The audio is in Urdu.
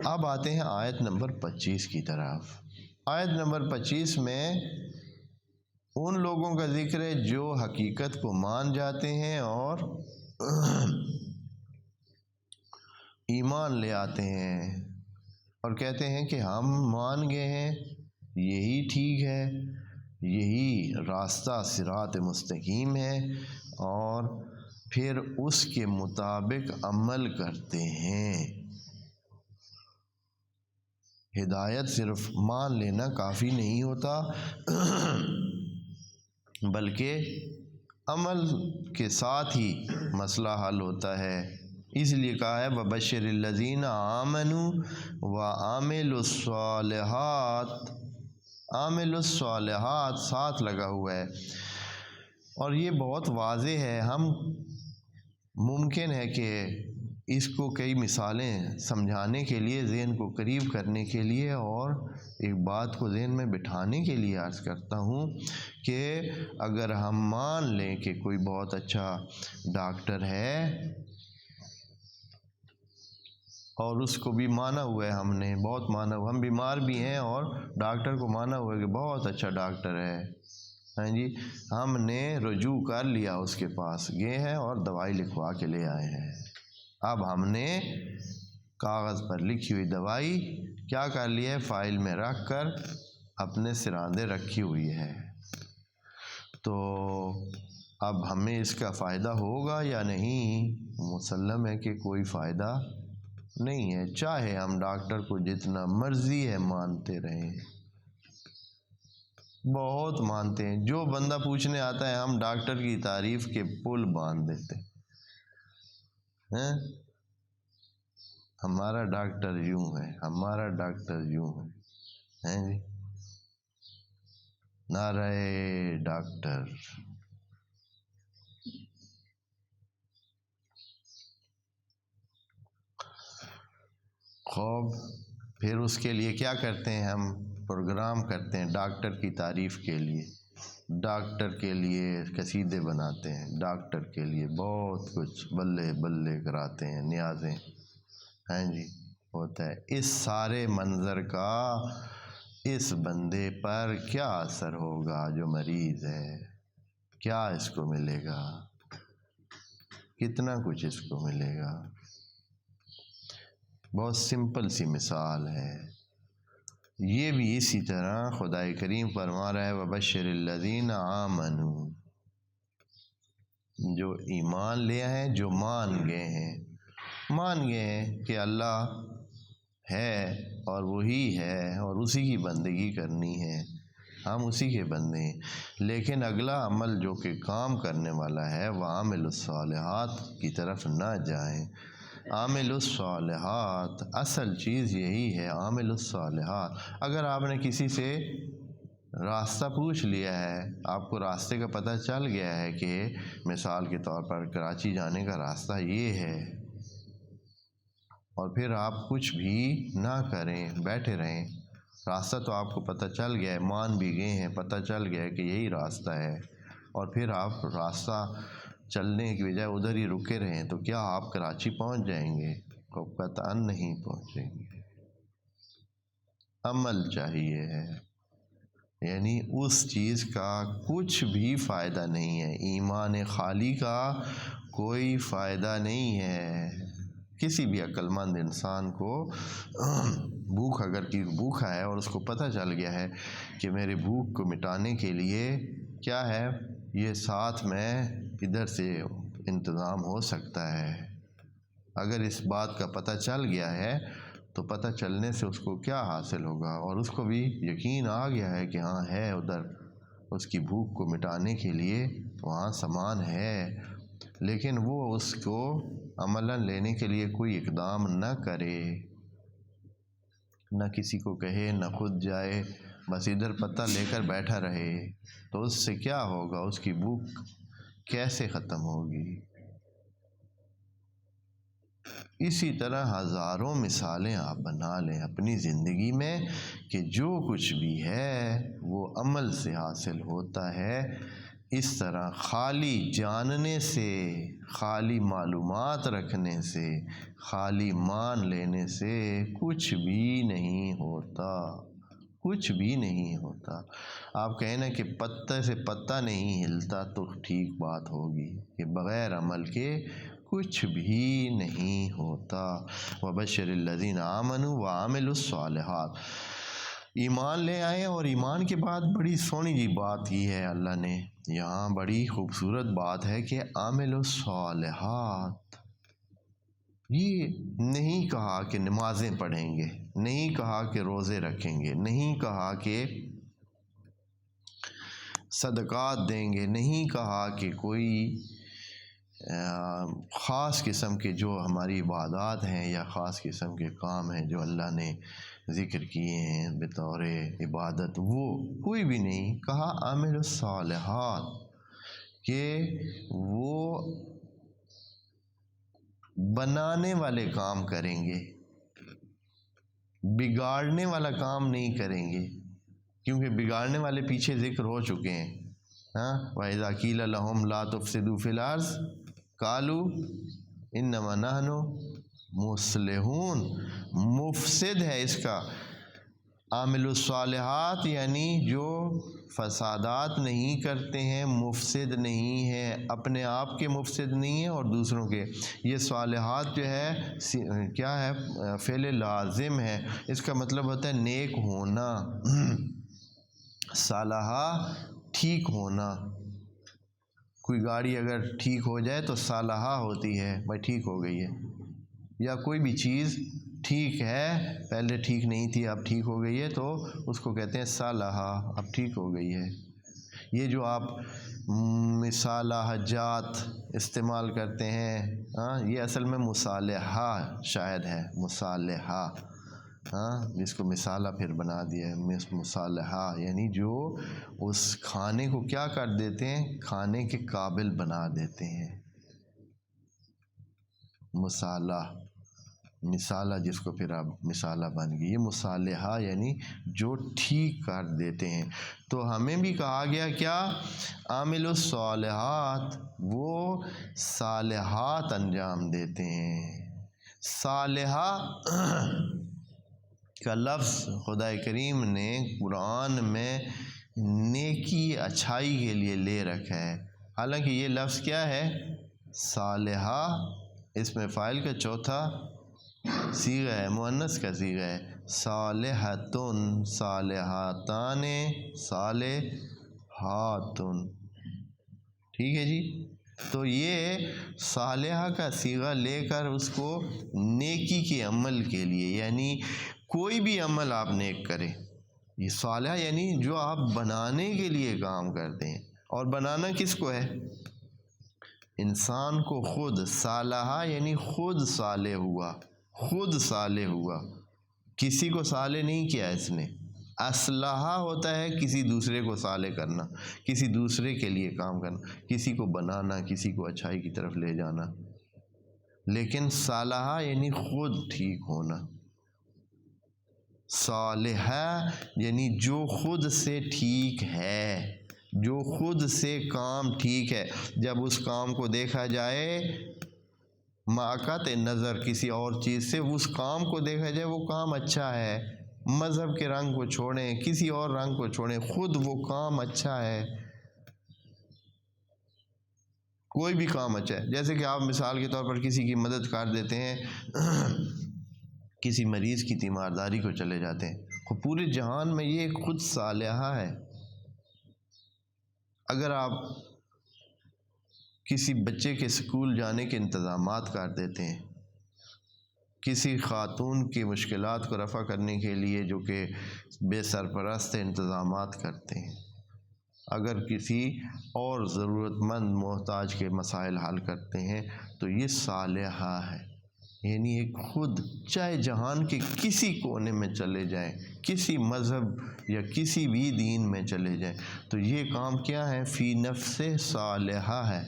اب آتے ہیں آیت نمبر 25 کی طرف۔ آیت نمبر 25 میں ان لوگوں کا ذکر ہے جو حقیقت کو مان جاتے ہیں اور ایمان لے آتے ہیں اور کہتے ہیں کہ ہم مان گئے ہیں، یہی ٹھیک ہے، یہی راستہ صراط مستقیم ہے، اور پھر اس کے مطابق عمل کرتے ہیں۔ ہدایت صرف مان لینا کافی نہیں ہوتا، بلکہ عمل کے ساتھ ہی مسئلہ حل ہوتا ہے۔ اس لیے کہا ہے وَبَشِّرِ الَّذِينَ آمَنُوا وَعَمِلُوا الصَّالِحَاتِ، عامل الصالحات ساتھ لگا ہوا ہے، اور یہ بہت واضح ہے۔ ہم ممکن ہے کہ اس کو کئی مثالیں سمجھانے کے لیے، ذہن کو قریب کرنے کے لیے اور ایک بات کو ذہن میں بٹھانے کے لیے عرض کرتا ہوں کہ اگر ہم مان لیں کہ کوئی بہت اچھا ڈاکٹر ہے اور اس کو بھی مانا ہوا ہے، ہم نے بہت مانا ہوا، ہم بیمار بھی ہیں اور ڈاکٹر کو مانا ہوا ہے کہ بہت اچھا ڈاکٹر ہے، ہاں جی، ہم نے رجوع کر لیا، اس کے پاس گئے ہیں اور دوائی لکھوا کے لے آئے ہیں۔ اب ہم نے کاغذ پر لکھی ہوئی دوائی کیا کر لی ہے، فائل میں رکھ کر اپنے سراندے رکھی ہوئی ہے، تو اب ہمیں اس کا فائدہ ہوگا یا نہیں؟ مسلم ہے کہ کوئی فائدہ نہیں ہے، چاہے ہم ڈاکٹر کو جتنا مرضی ہے مانتے رہیں، بہت مانتے ہیں۔ جو بندہ پوچھنے آتا ہے ہم ڈاکٹر کی تعریف کے پل باندھ دیتے ہیں، ہمارا ڈاکٹر یوں ہے، ہمارا ڈاکٹر یوں ہے، جی، نعرہ ڈاکٹر۔ خوب پھر اس کے لیے کیا کرتے ہیں، ہم پروگرام کرتے ہیں ڈاکٹر کی تعریف کے لیے، ڈاکٹر کے لیے قصیدے بناتے ہیں، ڈاکٹر کے لیے بہت کچھ بلے بلے کراتے ہیں، نیازیں، ہیں جی، ہوتا ہے۔ اس سارے منظر کا اس بندے پر کیا اثر ہوگا جو مریض ہے؟ کیا اس کو ملے گا؟ کتنا کچھ اس کو ملے گا؟ بہت سمپل سی مثال ہے۔ یہ بھی اسی طرح خدائے کریم فرما رہا ہے وَبَشِّرِ الَّذِينَ آمَنُوا، جو ایمان لے آئے ہیں، جو مان گئے ہیں، مان گئے ہیں کہ اللہ ہے اور وہی ہے اور اسی کی بندگی کرنی ہے، ہم اسی کے بندے ہیں، لیکن اگلا عمل جو کہ کام کرنے والا ہے وَعَمِلُوا الصَّالِحَاتِ کی طرف نہ جائیں۔ عامل الصالحات، اصل چیز یہی ہے، عامل الصالحات۔ اگر آپ نے کسی سے راستہ پوچھ لیا ہے، آپ کو راستے کا پتہ چل گیا ہے کہ مثال کے طور پر کراچی جانے کا راستہ یہ ہے، اور پھر آپ کچھ بھی نہ کریں، بیٹھے رہیں، راستہ تو آپ کو پتہ چل گیا ہے، مان بھی گئے ہیں، پتہ چل گیا ہے کہ یہی راستہ ہے، اور پھر آپ راستہ چلنے کی بجائے ادھر ہی رکے رہیں، تو کیا آپ کراچی پہنچ جائیں گے؟ قطعاً نہیں پہنچیں گے۔ عمل چاہیے ہے، یعنی اس چیز کا کچھ بھی فائدہ نہیں ہے، ایمان خالی کا کوئی فائدہ نہیں ہے۔ کسی بھی عقل مند انسان کو بھوک، اگر بھوکا ہے اور اس کو پتہ چل گیا ہے کہ میرے بھوک کو مٹانے کے لیے کیا ہے، یہ ساتھ میں ادھر سے انتظام ہو سکتا ہے، اگر اس بات کا پتہ چل گیا ہے تو پتہ چلنے سے اس کو کیا حاصل ہوگا، اور اس کو بھی یقین آ گیا ہے کہ ہاں ہے ادھر، اس کی بھوک کو مٹانے کے لیے وہاں سامان ہے، لیکن وہ اس کو عملاً لینے کے لیے کوئی اقدام نہ کرے، نہ کسی کو کہے، نہ خود جائے، بس ادھر پتہ لے کر بیٹھا رہے، تو اس سے کیا ہوگا، اس کی بھوک کیسے ختم ہوگی؟ اسی طرح ہزاروں مثالیں آپ بنا لیں اپنی زندگی میں کہ جو کچھ بھی ہے وہ عمل سے حاصل ہوتا ہے، اس طرح خالی جاننے سے، خالی معلومات رکھنے سے، خالی مان لینے سے کچھ بھی نہیں ہوتا، کچھ بھی نہیں ہوتا۔ آپ کہیں نا کہ پتے سے پتا نہیں ہلتا تو ٹھیک بات ہوگی کہ بغیر عمل کے کچھ بھی نہیں ہوتا۔ وَبَشِّرِ الَّذِينَ آمَنُوا وَعَمِلُوا الصَّالِحَاتِ، ایمان لے آئے، اور ایمان کے بعد بڑی سونی جی بات کی ہے اللہ نے یہاں، بڑی خوبصورت بات ہے کہ عامل الصالحات۔ یہ نہیں کہا کہ نمازیں پڑھیں گے، نہیں کہا کہ روزے رکھیں گے، نہیں کہا کہ صدقات دیں گے، نہیں کہا کہ کوئی خاص قسم کے جو ہماری عبادات ہیں یا خاص قسم کے کام ہیں جو اللہ نے ذکر کیے ہیں بطور عبادت، وہ کوئی بھی نہیں کہا۔ عامل الصالحات کہ وہ بنانے والے کام کریں گے، بگاڑنے والا کام نہیں کریں گے، کیونکہ بگاڑنے والے پیچھے ذکر ہو چکے ہیں۔ وَإِذَا قِيلَ لَهُمْ لَا تُفْسِدُوا فِي الْأَرْضِ قَالُوا إِنَّمَا نَحْنُ مُصْلِحُونَ، مفسد ہے اس کا۔ عامل الصالحات یعنی جو فسادات نہیں کرتے ہیں، مفسد نہیں ہے، اپنے آپ کے مفسد نہیں ہیں اور دوسروں کے۔ یہ صالحات جو ہے کیا ہے؟ فعل لازم ہے، اس کا مطلب ہوتا ہے نیک ہونا۔ صالحہ ٹھیک ہونا، کوئی گاڑی اگر ٹھیک ہو جائے تو صالحہ ہوتی ہے، بھائی ٹھیک ہو گئی ہے، یا کوئی بھی چیز ٹھیک ہے، پہلے ٹھیک نہیں تھی اب ٹھیک ہو گئی ہے تو اس کو کہتے ہیں صالحہ، اب ٹھیک ہو گئی ہے۔ یہ جو آپ مصالحہ جات استعمال کرتے ہیں، یہ اصل میں مصالحہ شاید ہے، مصالحہ، جس کو مثالہ پھر بنا دیا ہے مصالحہ، یعنی جو اس کھانے کو کیا کر دیتے ہیں، کھانے کے قابل بنا دیتے ہیں۔ مثالہ جس کو پھر اب مثالہ بن گئی، یہ مصالحہ یعنی جو ٹھیک کر دیتے ہیں۔ تو ہمیں بھی کہا گیا کیا؟ عامل الصالحات، وہ صالحات انجام دیتے ہیں۔ صالحہ کا لفظ خدا کریم نے قرآن میں نیکی، اچھائی کے لیے لے رکھا ہے، حالانکہ یہ لفظ کیا ہے؟ صالحہ اس میں فاعل کا چوتھا صیغہ ہے، مؤنث کا صیغہ ہے، صالحۃن، صالحاتان، صالحاتن، ٹھیک ہے جی۔ تو یہ صالحہ کا صیغہ لے کر اس کو نیکی کے عمل کے لیے، یعنی کوئی بھی عمل آپ نیک کریں، یہ صالحہ یعنی جو آپ بنانے کے لیے کام کرتے ہیں، اور بنانا کس کو ہے؟ انسان کو خود۔ صالحہ یعنی خود صالح ہوا، خود صالح ہوا، کسی کو صالح نہیں کیا اس نے۔ اصلاح ہوتا ہے کسی دوسرے کو صالح کرنا، کسی دوسرے کے لیے کام کرنا، کسی کو بنانا، کسی کو اچھائی کی طرف لے جانا، لیکن صالحہ یعنی خود ٹھیک ہونا۔ صالحہ یعنی جو خود سے ٹھیک ہے، جو خود سے کام ٹھیک ہے، جب اس کام کو دیکھا جائے قطع نظر کسی اور چیز سے، اس کام کو دیکھا جائے وہ کام اچھا ہے، مذہب کے رنگ کو چھوڑیں، کسی اور رنگ کو چھوڑیں، خود وہ کام اچھا ہے، کوئی بھی کام اچھا ہے۔ جیسے کہ آپ مثال کے طور پر کسی کی مدد کر دیتے ہیں، کسی مریض کی تیمارداری کو چلے جاتے ہیں، پورے جہان میں یہ خود صالحہ ہے۔ اگر آپ کسی بچے کے اسکول جانے کے انتظامات کر دیتے ہیں، کسی خاتون کی مشکلات کو رفع کرنے کے لیے جو کہ بے سرپرست انتظامات کرتے ہیں، اگر کسی اور ضرورت مند محتاج کے مسائل حل کرتے ہیں، تو یہ صالحہ ہے۔ یعنی ایک خود، چاہے جہان کے کسی کونے میں چلے جائیں، کسی مذہب یا کسی بھی دین میں چلے جائیں، تو یہ کام کیا ہے؟ فی نفس صالحہ ہے۔